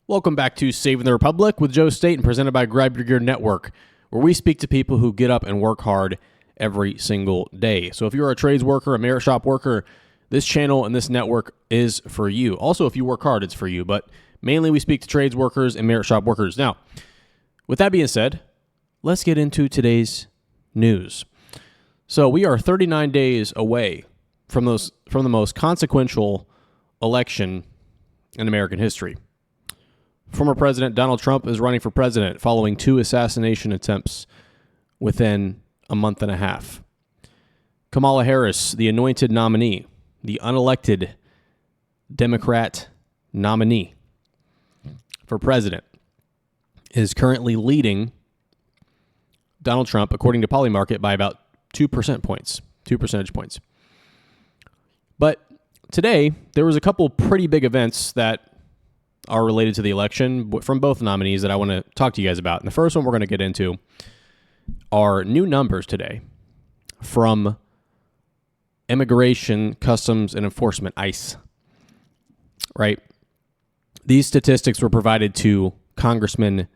Welcome back to Saving the Republic with Joe State and presented by Grab Your Gear Network, where we speak to people who get up and work hard every single day. So if you're a trades worker, a merit shop worker, this channel and this network is for you. Also, if you work hard, it's for you, but mainly we speak to trades workers and merit shop workers. Now, with that being said, let's get into today's news. So we are 39 days away from the most consequential election in American history. Former President Donald Trump is running for president following 2 assassination attempts within a month and a half. Kamala Harris, the anointed nominee, the unelected Democrat nominee for president, is currently leading Donald Trump, according to Polymarket, by about 2 percentage points. But today, there was a couple pretty big events that are related to the election from both nominees that I want to talk to you guys about. And the first one we're going to get into are new numbers today from Immigration, Customs, and Enforcement, ICE, right? These statistics were provided to Congressman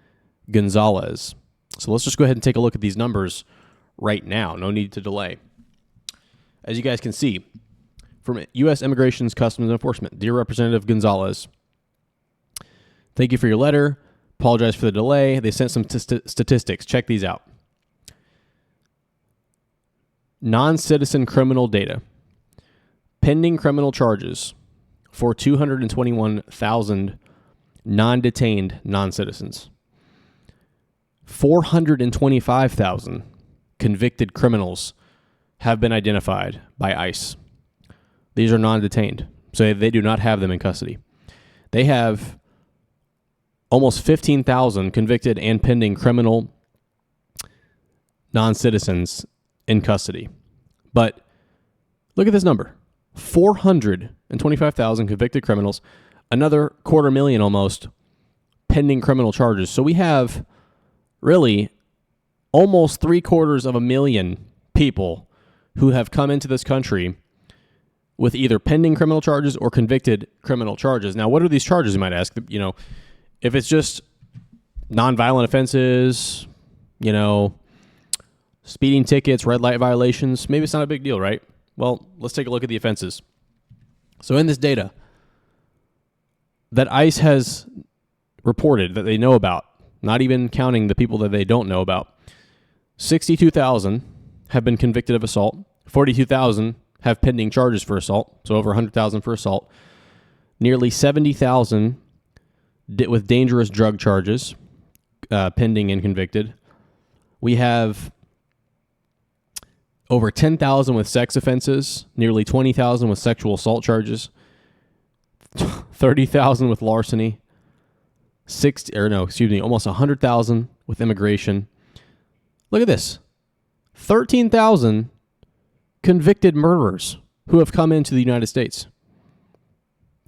Gonzalez. So let's just go ahead and take a look at these numbers right now. No need to delay. As you guys can see, from U.S. Immigration's Customs and Enforcement, dear Representative Gonzalez, thank you for your letter. Apologize for the delay. They sent some statistics. Check these out. Non-citizen criminal data. Pending criminal charges for 221,000 non-detained non-citizens. 425,000 convicted criminals have been identified by ICE. These are non-detained, so they do not have them in custody. They have almost 15,000 convicted and pending criminal non-citizens in custody. But look at this number. 425,000 convicted criminals, another 250,000 almost pending criminal charges. So we have really almost 750,000 people who have come into this country with either pending criminal charges or convicted criminal charges. Now, what are these charges, you might ask? You know, if it's just nonviolent offenses, you know, speeding tickets, red light violations, maybe it's not a big deal, right? Well, let's take a look at the offenses. So in this data that ICE has reported that they know about, not even counting the people that they don't know about, 62,000 have been convicted of assault, 42,000 have pending charges for assault, so over 100,000 for assault, nearly 70,000 with dangerous drug charges, pending and convicted. We have over 10,000 with sex offenses, nearly 20,000 with sexual assault charges, 30,000 with larceny, almost 100,000 with immigration. Look at this. 13,000 convicted murderers who have come into the United States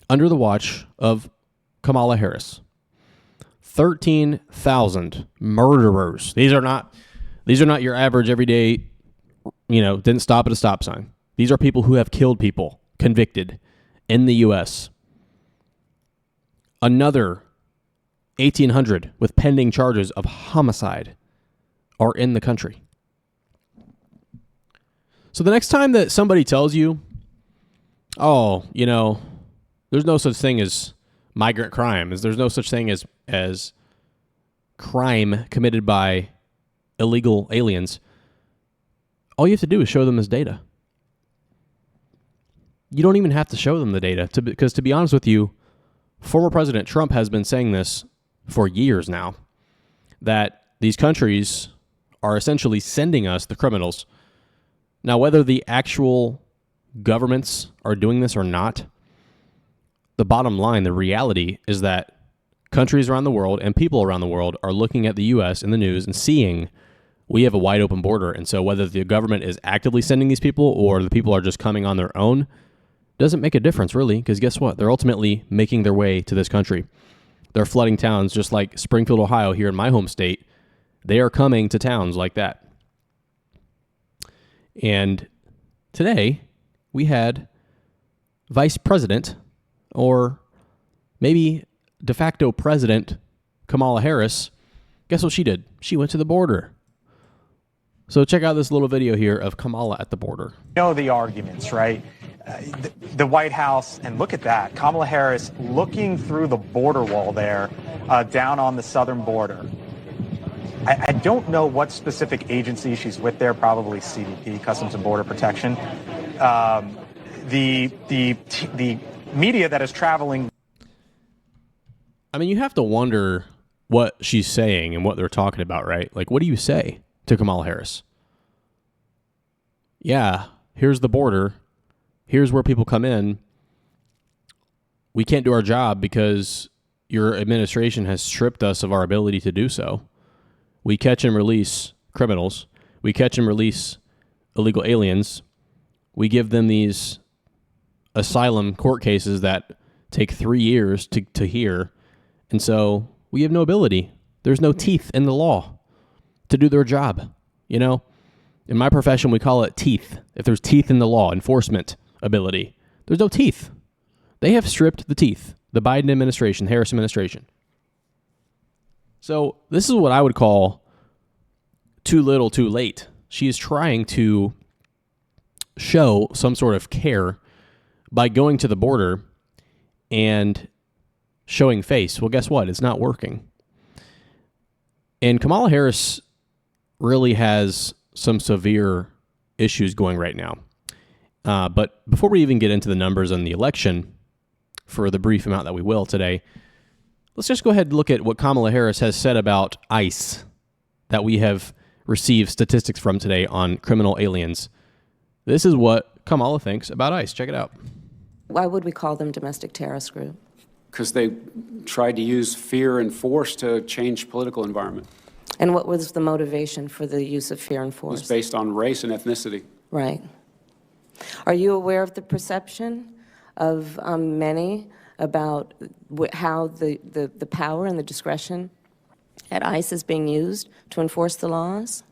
under the watch of Kamala Harris. 13,000 murderers. These are not your average everyday, didn't stop at a stop sign. These are people who have killed people, convicted in the U.S. Another 1,800 with pending charges of homicide are in the country. So the next time that somebody tells you, there's no such thing as migrant crime, there's no such thing as crime committed by illegal aliens, all you have to do is show them this data. You don't even have to show them the data, because to be honest with you, former President Trump has been saying this for years now, that these countries are essentially sending us the criminals. Now, whether the actual governments are doing this or not, the bottom line, the reality is that countries around the world and people around the world are looking at the U.S. in the news and seeing we have a wide open border. And so whether the government is actively sending these people or the people are just coming on their own doesn't make a difference, really, because guess what? They're ultimately making their way to this country. They're flooding towns just like Springfield, Ohio, here in my home state. They are coming to towns like that. And today we had Vice President, or maybe de facto president, Kamala Harris, guess what she did? She went to the border. So check out this little video here of Kamala at the border. You know the arguments, right? The White House, and look at that, Kamala Harris looking through the border wall there, down on the southern border. I don't know what specific agency she's with there, probably CBP, Customs and Border Protection. The media that is traveling. I mean, you have to wonder what she's saying and what they're talking about, right? Like, what do you say to Kamala Harris? Yeah, here's the border. Here's where people come in. We can't do our job because your administration has stripped us of our ability to do so. We catch and release criminals. We catch and release illegal aliens. We give them these asylum court cases that take 3 years to hear. And so we have no ability. There's no teeth in the law to do their job. You know, in my profession, we call it teeth. If there's teeth in the law, enforcement ability, there's no teeth. They have stripped the teeth. The Biden administration, Harris administration. So this is what I would call too little, too late. She is trying to show some sort of care by going to the border and showing face. Well, guess what? It's not working. And Kamala Harris really has some severe issues going right now. But before we even get into the numbers on the election, for the brief amount that we will today, let's just go ahead and look at what Kamala Harris has said about ICE that we have received statistics from today on criminal aliens. This is what Kamala thinks about ICE. Check it out. Why would we call them domestic terrorist group? Because they tried to use fear and force to change political environment. And what was the motivation for the use of fear and It force? was based on race and ethnicity. Right. Are you aware of the perception of many about how the power and the discretion at ICE is being used to enforce the laws?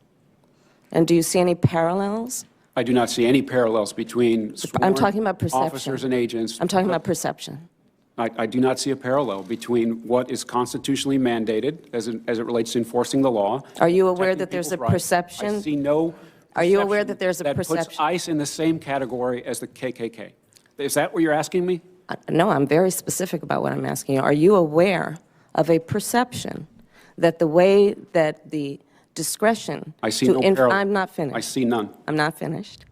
And do you see any parallels? I do not see any parallels between I'm talking about perception. officers and agents. I'm talking about perception. I do not see a parallel between what is constitutionally mandated as it relates to enforcing the law. Are you aware that protecting there's a people's rights. perception? I see no Are you aware perception that there's a that perception? puts ICE in the same category as the KKK. Is that what you're asking me? No, I'm very specific about what I'm asking you. Are you aware of a perception that the way that the discretion I see no parallel. I'm not finished. I see none. I'm not finished.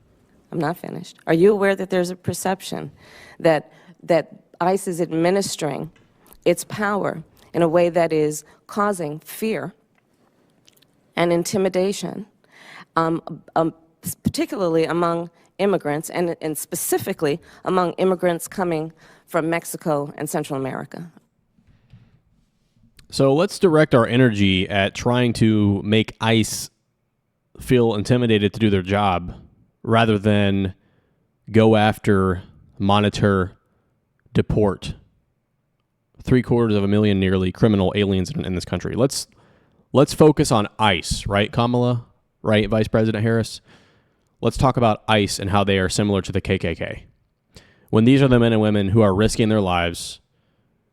I'm not finished. Are you aware that there's a perception that ICE is administering its power in a way that is causing fear and intimidation, particularly among immigrants and specifically among immigrants coming from Mexico and Central America? So let's direct our energy at trying to make ICE feel intimidated to do their job rather than go after, monitor, deport 750,000 nearly criminal aliens in this country. Let's focus on ICE, right, Kamala? Right, Vice President Harris? Let's talk about ICE and how they are similar to the KKK. When these are the men and women who are risking their lives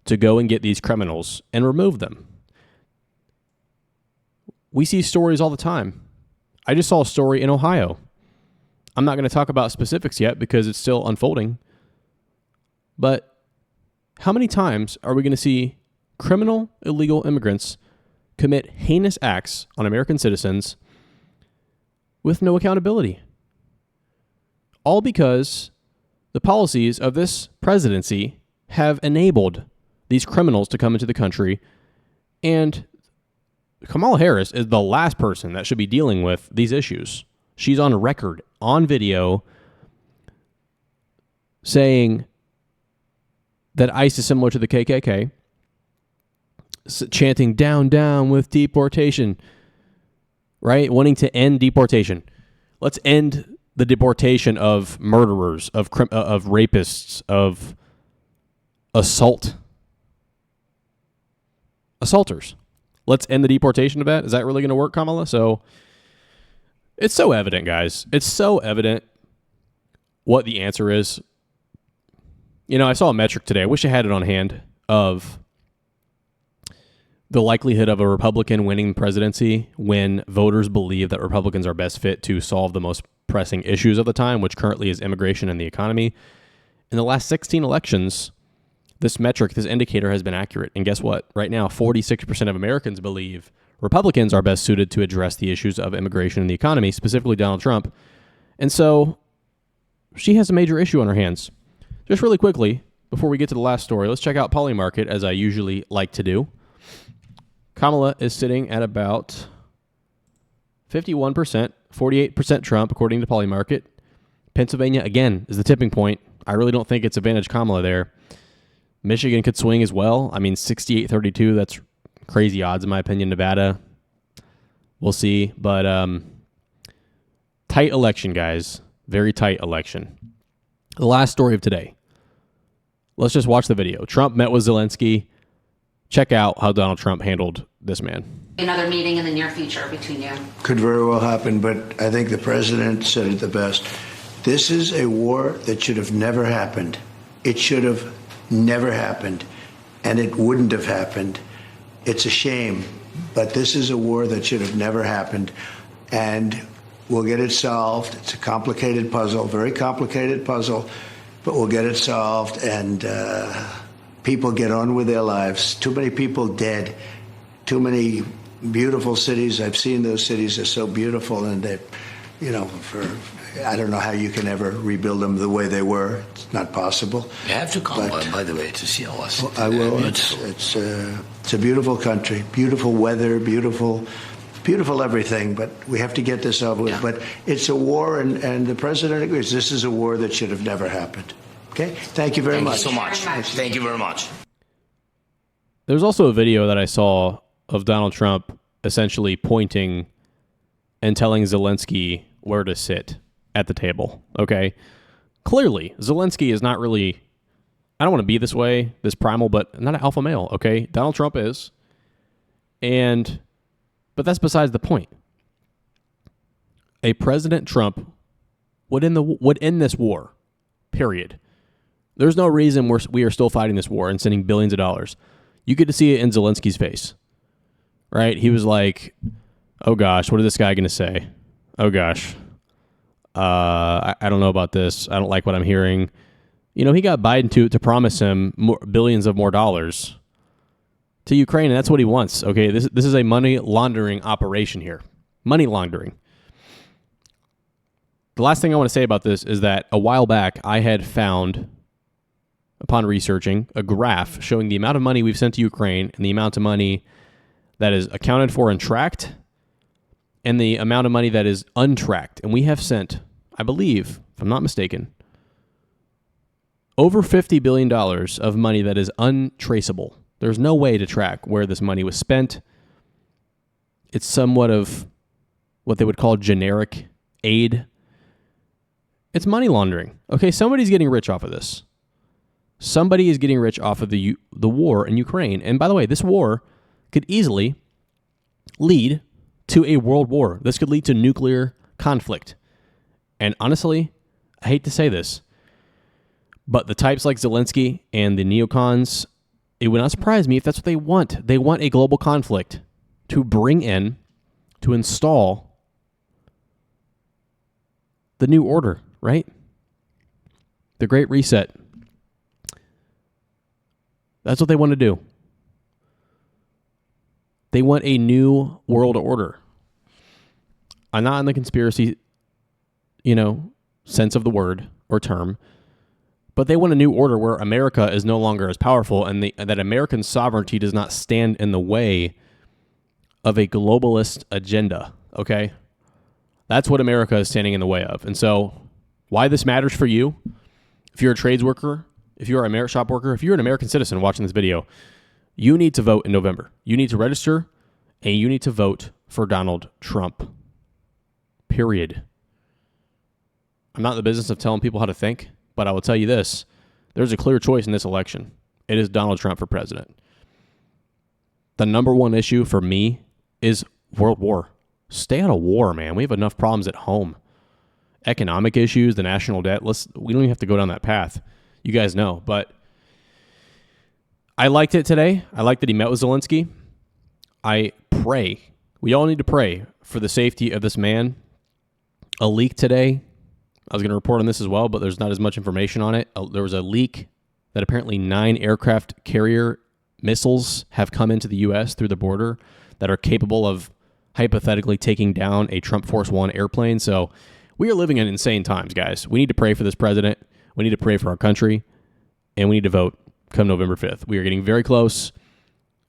to go and get these criminals and remove them. We see stories all the time. I just saw a story in Ohio. I'm not going to talk about specifics yet because it's still unfolding. But how many times are we going to see criminal illegal immigrants commit heinous acts on American citizens with no accountability? All because the policies of this presidency have enabled these criminals to come into the country, and Kamala Harris is the last person that should be dealing with these issues. She's on record, on video, saying that ICE is similar to the KKK, chanting down, down with deportation, right? Wanting to end deportation. Let's end the deportation of murderers, of rapists, of assaulters. Let's end the deportation of that. Is that really going to work, Kamala? So it's so evident, guys. It's so evident what the answer is. You know, I saw a metric today. I wish I had it on hand of the likelihood of a Republican winning the presidency when voters believe that Republicans are best fit to solve the most pressing issues of the time, which currently is immigration and the economy. In the last 16 elections, this metric, this indicator has been accurate. And guess what? Right now, 46% of Americans believe Republicans are best suited to address the issues of immigration and the economy, specifically Donald Trump. And so she has a major issue on her hands. Just really quickly, before we get to the last story, let's check out Polymarket, as I usually like to do. Kamala is sitting at about 51%, 48% Trump, according to Polymarket. Pennsylvania, again, is the tipping point. I really don't think it's advantage Kamala there. Michigan could swing as well. I mean, 68-32, that's crazy odds in my opinion. Nevada, we'll see. But tight election, guys. Very tight election. The last story of today. Let's just watch the video. Trump met with Zelensky. Check out how Donald Trump handled this man. Another meeting in the near future between you. Could very well happen, but I think the president said it the best. This is a war that should have never happened. It should have never happened, and it wouldn't have happened. It's a shame, but this is a war that should have never happened, and we'll get it solved. It's a complicated puzzle, very complicated puzzle, but we'll get it solved, and people get on with their lives. Too many people dead. Too many beautiful cities. I've seen those cities. Are so beautiful, and they, I don't know how you can ever rebuild them the way they were. It's not possible. You have to come, by the way, to see us. I will. It's a beautiful country, beautiful weather, beautiful everything. But we have to get this over with. Yeah. But it's a war, and the president agrees. This is a war that should have never happened. Okay? Thank you very much. Thank you so much. Thank you very much. There's also a video that I saw of Donald Trump essentially pointing and telling Zelensky where to sit at the table. Okay? Clearly, Zelensky is not really, I don't want to be this way, this primal, but not an alpha male. Okay? Donald Trump is. But that's besides the point. A President Trump would end this war. Period. There's no reason we are still fighting this war and sending billions of dollars. You get to see it in Zelensky's face, right? He was like, oh gosh, what is this guy going to say? Oh gosh, I don't know about this. I don't like what I'm hearing. He got Biden to promise him billions of more dollars to Ukraine, and that's what he wants. Okay, this is a money laundering operation here. Money laundering. The last thing I want to say about this is that a while back I had found, upon researching, a graph showing the amount of money we've sent to Ukraine and the amount of money that is accounted for and tracked and the amount of money that is untracked. And we have sent, I believe, if I'm not mistaken, over $50 billion of money that is untraceable. There's no way to track where this money was spent. It's somewhat of what they would call generic aid. It's money laundering. Okay, somebody's getting rich off of this. Somebody is getting rich off of the war in Ukraine. And by the way, this war could easily lead to a world war. This could lead to nuclear conflict. And honestly, I hate to say this, but the types like Zelensky and the neocons, it would not surprise me if that's what they want. They want a global conflict to bring in, to install the new order, right? The Great Reset. That's what they want to do. They want a new world order. I'm not in the conspiracy, sense of the word or term, but they want a new order where America is no longer as powerful and that American sovereignty does not stand in the way of a globalist agenda, okay? That's what America is standing in the way of. And so why this matters for you, if you're a trades worker, if you're a merit shop worker, if you're an American citizen watching this video, you need to vote in November. You need to register, and you need to vote for Donald Trump. Period. I'm not in the business of telling people how to think, but I will tell you this. There's a clear choice in this election. It is Donald Trump for president. The number one issue for me is world war. Stay out of war, man. We have enough problems at home. Economic issues, the national debt. We don't even have to go down that path. You guys know, but I liked it today. I liked that he met with Zelensky. I pray, we all need to pray for the safety of this man. A leak today, I was going to report on this as well, but there's not as much information on it. There was a leak that apparently 9 aircraft carrier missiles have come into the U.S. through the border that are capable of hypothetically taking down a Trump Force One airplane. So we are living in insane times, guys. We need to pray for this president. We need to pray for our country. And we need to vote come November 5th. We are getting very close.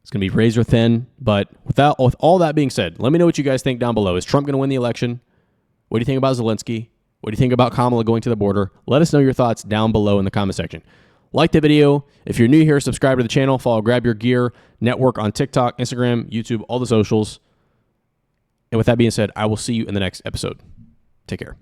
It's going to be razor thin. But with all that being said, let me know what you guys think down below. Is Trump going to win the election? What do you think about Zelensky? What do you think about Kamala going to the border? Let us know your thoughts down below in the comment section. Like the video. If you're new here, subscribe to the channel. Follow Grab Your Gear Network on TikTok, Instagram, YouTube, all the socials. And with that being said, I will see you in the next episode. Take care.